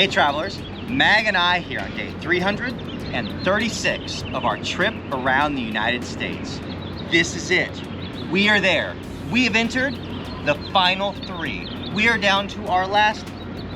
Hey travelers, Mag and I here on day 336 of our trip around the United States. This is it. We are there. We have entered the final 3. We are down to our last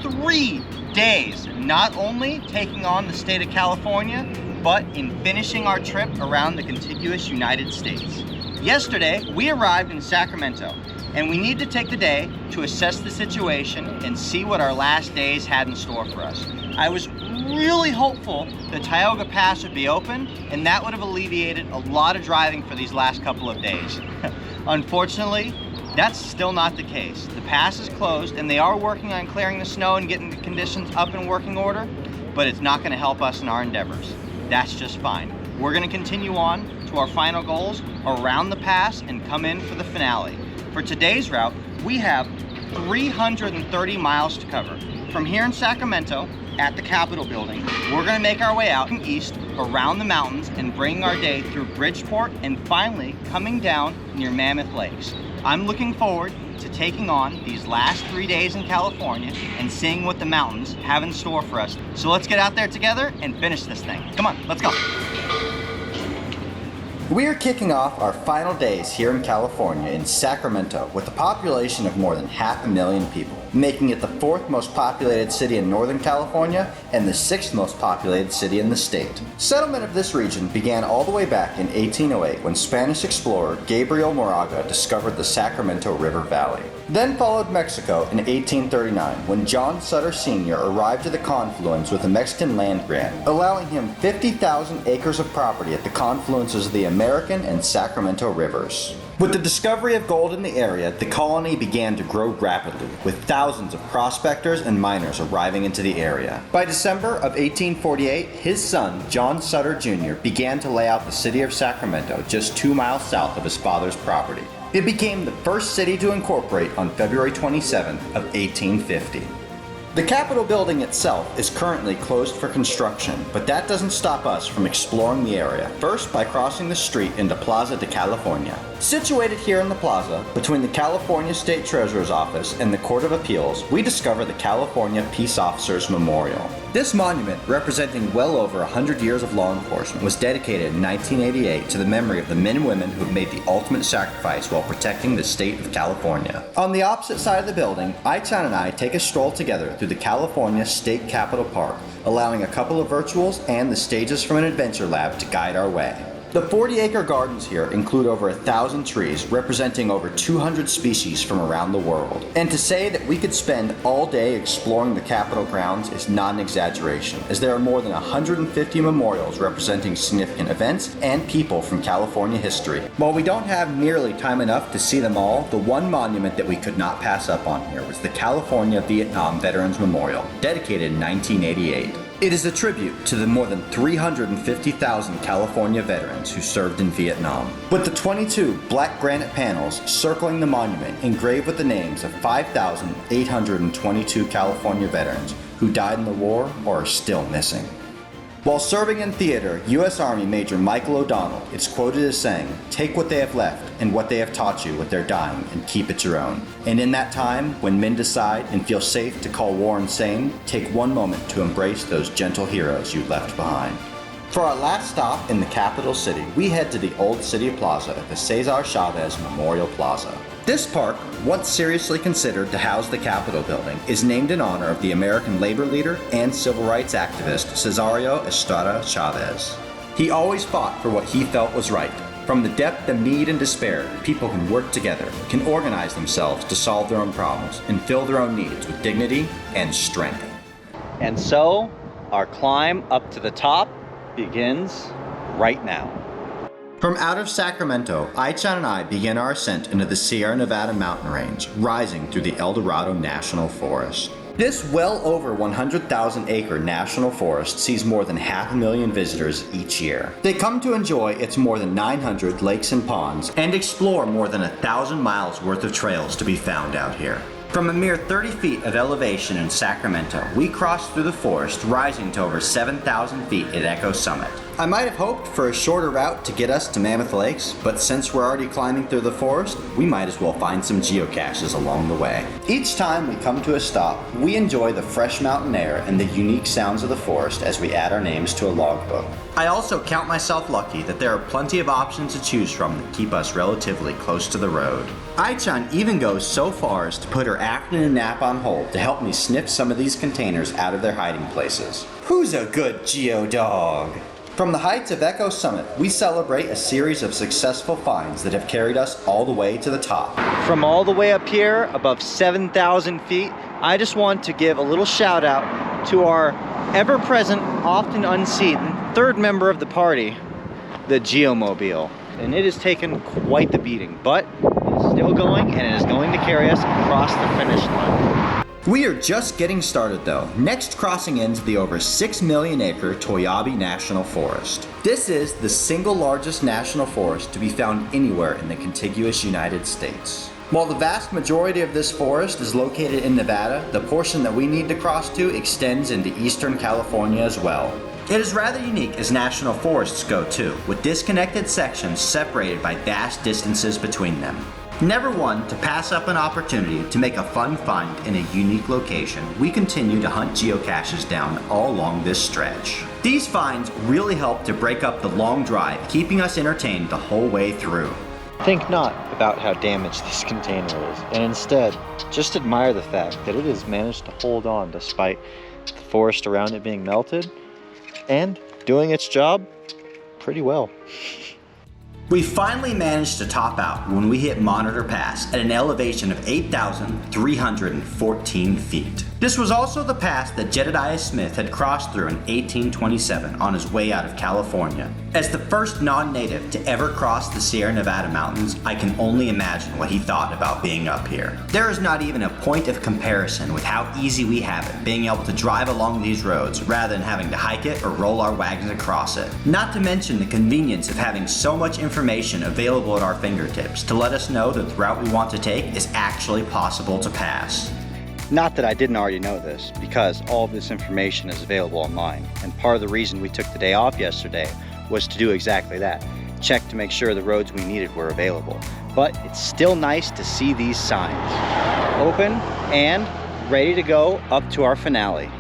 3 days, not only taking on the state of California, but in finishing our trip around the contiguous United States. Yesterday, we arrived in Sacramento, and we need to take the day to assess the situation and see what our last days had in store for us. I was really hopeful that Tioga Pass would be open, and that would have alleviated a lot of driving for these last couple of days. Unfortunately, that's still not the case. The pass is closed, and they are working on clearing the snow and getting the conditions up in working order, but it's not gonna help us in our endeavors. That's just fine. We're gonna continue on to our final goals around the pass and come in for the finale. For today's route, we have 330 miles to cover. From here in Sacramento, at the Capitol building, we're gonna make our way out east around the mountains and bring our day through Bridgeport and finally coming down near Mammoth Lakes. I'm looking forward to taking on these last 3 days in California and seeing what the mountains have in store for us. So let's get out there together and finish this thing. Come on, let's go. We are kicking off our final days here in California in Sacramento with a population of more than 500,000 people, making it the 4th most populated city in Northern California and the 6th most populated city in the state. Settlement of this region began all the way back in 1808 when Spanish explorer Gabriel Moraga discovered the Sacramento River Valley. Then followed Mexico in 1839 when John Sutter Sr. arrived at the confluence with a Mexican land grant, allowing him 50,000 acres of property at the confluences of the American and Sacramento rivers. With the discovery of gold in the area, the colony began to grow rapidly, with thousands of prospectors and miners arriving into the area. By December of 1848, his son, John Sutter Jr., began to lay out the city of Sacramento just 2 miles south of his father's property. It became the first city to incorporate on February 27th of 1850. The Capitol building itself is currently closed for construction, but that doesn't stop us from exploring the area, first by crossing the street into Plaza de California. Situated here in the plaza, between the California State Treasurer's Office and the Court of Appeals, we discover the California Peace Officers Memorial. This monument, representing well over 100 years of law enforcement, was dedicated in 1988 to the memory of the men and women who have made the ultimate sacrifice while protecting the state of California. On the opposite side of the building, Aichan and I take a stroll together through the California State Capitol Park, allowing a couple of virtuals and the stages from an adventure lab to guide our way. The 40-acre gardens here include over 1,000 trees representing over 200 species from around the world. And to say that we could spend all day exploring the Capitol grounds is not an exaggeration, as there are more than 150 memorials representing significant events and people from California history. While we don't have nearly time enough to see them all, the one monument that we could not pass up on here was the California Vietnam Veterans Memorial, dedicated in 1988. It is a tribute to the more than 350,000 California veterans who served in Vietnam. With the 22 black granite panels circling the monument engraved with the names of 5,822 California veterans who died in the war or are still missing. While serving in theater, U.S. Army Major Michael O'Donnell is quoted as saying, "Take what they have left and what they have taught you with their dying and keep it your own." And in that time, when men decide and feel safe to call war insane, take one moment to embrace those gentle heroes you left behind. For our last stop in the capital city, we head to the Old City Plaza at the Cesar Chavez Memorial Plaza. This park, once seriously considered to house the Capitol building, is named in honor of the American labor leader and civil rights activist Cesar Estrada Chavez. He always fought for what he felt was right. From the depth of need and despair, people can work together, can organize themselves to solve their own problems, and fill their own needs with dignity and strength. And so, our climb up to the top begins right now. From out of Sacramento, Aichan and I begin our ascent into the Sierra Nevada mountain range, rising through the El Dorado National Forest. This well over 100,000 acre national forest sees more than 500,000 visitors each year. They come to enjoy its more than 900 lakes and ponds and explore more than 1,000 miles worth of trails to be found out here. From a mere 30 feet of elevation in Sacramento, we cross through the forest, rising to over 7,000 feet at Echo Summit. I might have hoped for a shorter route to get us to Mammoth Lakes, but since we're already climbing through the forest, we might as well find some geocaches along the way. Each time we come to a stop, we enjoy the fresh mountain air and the unique sounds of the forest as we add our names to a logbook. I also count myself lucky that there are plenty of options to choose from that keep us relatively close to the road. Ai-chan even goes so far as to put her afternoon nap on hold to help me sniff some of these containers out of their hiding places. Who's a good geo dog? From the heights of Echo Summit, we celebrate a series of successful finds that have carried us all the way to the top. From all the way up here, above 7,000 feet, I just want to give a little shout out to our ever-present, often unseen, third member of the party, the Geomobile. And it has taken quite the beating, but it is still going, and it is going to carry us across the finish line. We are just getting started though, next crossing into the over 6 million acre Toyabi National Forest. This is the single largest national forest to be found anywhere in the contiguous United States. While the vast majority of this forest is located in Nevada, the portion that we need to cross to extends into eastern California as well. It is rather unique as national forests go too, with disconnected sections separated by vast distances between them. Never one to pass up an opportunity to make a fun find in a unique location, we continue to hunt geocaches down all along this stretch. These finds really help to break up the long drive, keeping us entertained the whole way through. Think not about how damaged this container is, and instead, just admire the fact that it has managed to hold on despite the forest around it being melted, and doing its job pretty well. We finally managed to top out when we hit Monitor Pass at an elevation of 8,314 feet. This was also the pass that Jedediah Smith had crossed through in 1827 on his way out of California. As the first non-native to ever cross the Sierra Nevada mountains, I can only imagine what he thought about being up here. There is not even a point of comparison with how easy we have it being able to drive along these roads rather than having to hike it or roll our wagons across it. Not to mention the convenience of having so much information available at our fingertips to let us know that the route we want to take is actually possible to pass. Not that I didn't already know this, because all of this information is available online, and part of the reason we took the day off yesterday was to do exactly that, check to make sure the roads we needed were available. But it's still nice to see these signs, open and ready to go up to our finale.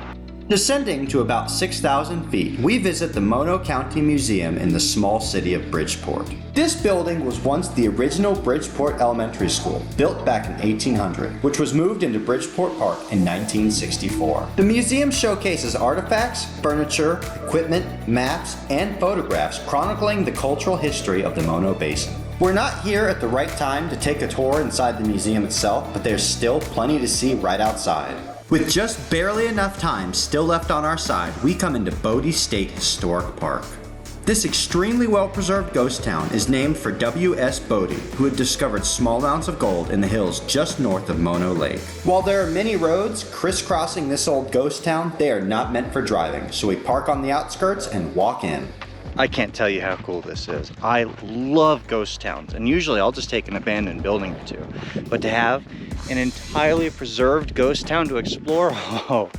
Descending to about 6,000 feet, we visit the Mono County Museum in the small city of Bridgeport. This building was once the original Bridgeport Elementary School, built back in 1800, which was moved into Bridgeport Park in 1964. The museum showcases artifacts, furniture, equipment, maps, and photographs chronicling the cultural history of the Mono Basin. We're not here at the right time to take a tour inside the museum itself, but there's still plenty to see right outside. With just barely enough time still left on our side, we come into Bodie State Historic Park. This extremely well-preserved ghost town is named for W.S. Bodie, who had discovered small amounts of gold in the hills just north of Mono Lake. While there are many roads crisscrossing this old ghost town, they are not meant for driving, so we park on the outskirts and walk in. I can't tell you how cool this is. I love ghost towns, and usually I'll just take an abandoned building or two. But to have an entirely preserved ghost town to explore, oh,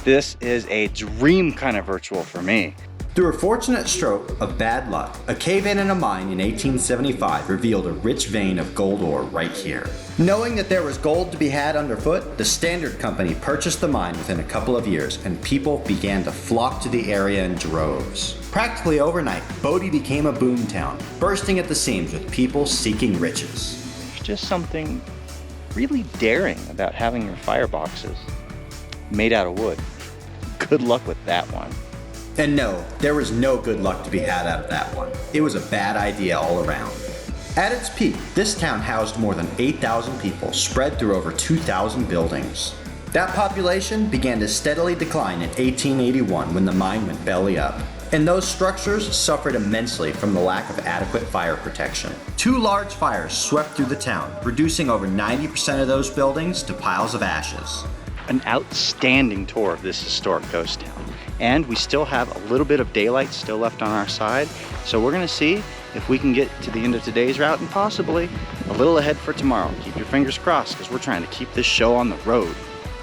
this is a dream kind of virtual for me. Through a fortunate stroke of bad luck, a cave-in in a mine in 1875 revealed a rich vein of gold ore right here. Knowing that there was gold to be had underfoot, the Standard Company purchased the mine within a couple of years, and people began to flock to the area in droves. Practically overnight, Bodie became a boom town, bursting at the seams with people seeking riches. There's just something really daring about having your fireboxes made out of wood. Good luck with that one. And no, there was no good luck to be had out of that one. It was a bad idea all around. At its peak, this town housed more than 8,000 people spread through over 2,000 buildings. That population began to steadily decline in 1881 when the mine went belly up. And those structures suffered immensely from the lack of adequate fire protection. 2 large fires swept through the town, reducing over 90% of those buildings to piles of ashes. An outstanding tour of this historic ghost town. And we still have a little bit of daylight still left on our side, so we're gonna see if we can get to the end of today's route and possibly a little ahead for tomorrow. Keep your fingers crossed, because we're trying to keep this show on the road.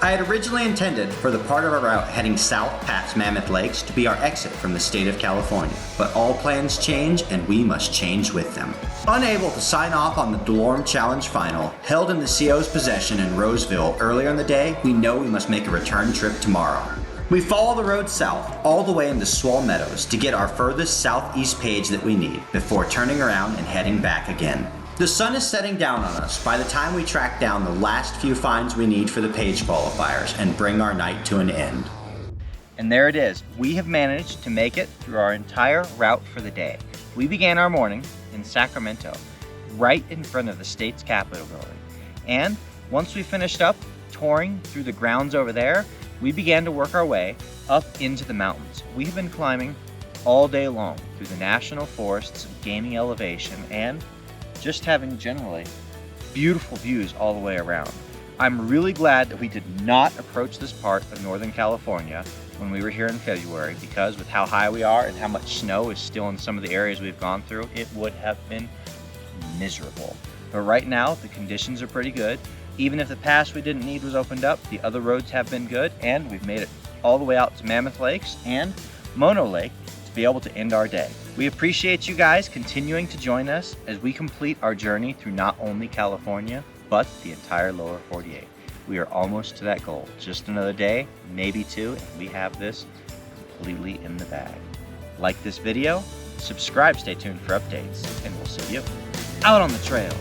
I had originally intended for the part of our route heading south past Mammoth Lakes to be our exit from the state of California, but all plans change and we must change with them. Unable to sign off on the DeLorme Challenge final, held in the CO's possession in Roseville earlier in the day, we know we must make a return trip tomorrow. We follow the road south, all the way into Swall Meadows to get our furthest southeast page that we need, before turning around and heading back again. The sun is setting down on us by the time we track down the last few finds we need for the page qualifiers and bring our night to an end. And there it is. We have managed to make it through our entire route for the day. We began our morning in Sacramento, right in front of the state's Capitol building. And once we finished up touring through the grounds over there, we began to work our way up into the mountains. We have been climbing all day long through the national forests, gaining elevation, and just having generally beautiful views all the way around. I'm really glad that we did not approach this part of Northern California when we were here in February, because with how high we are and how much snow is still in some of the areas we've gone through, it would have been miserable. But right now, the conditions are pretty good. Even if the pass we didn't need was opened up, the other roads have been good, and we've made it all the way out to Mammoth Lakes and Mono Lake to be able to end our day. We appreciate you guys continuing to join us as we complete our journey through not only California, but the entire lower 48. We are almost to that goal. Just another day, maybe two, and we have this completely in the bag. Like this video, subscribe, stay tuned for updates, and we'll see you out on the trail.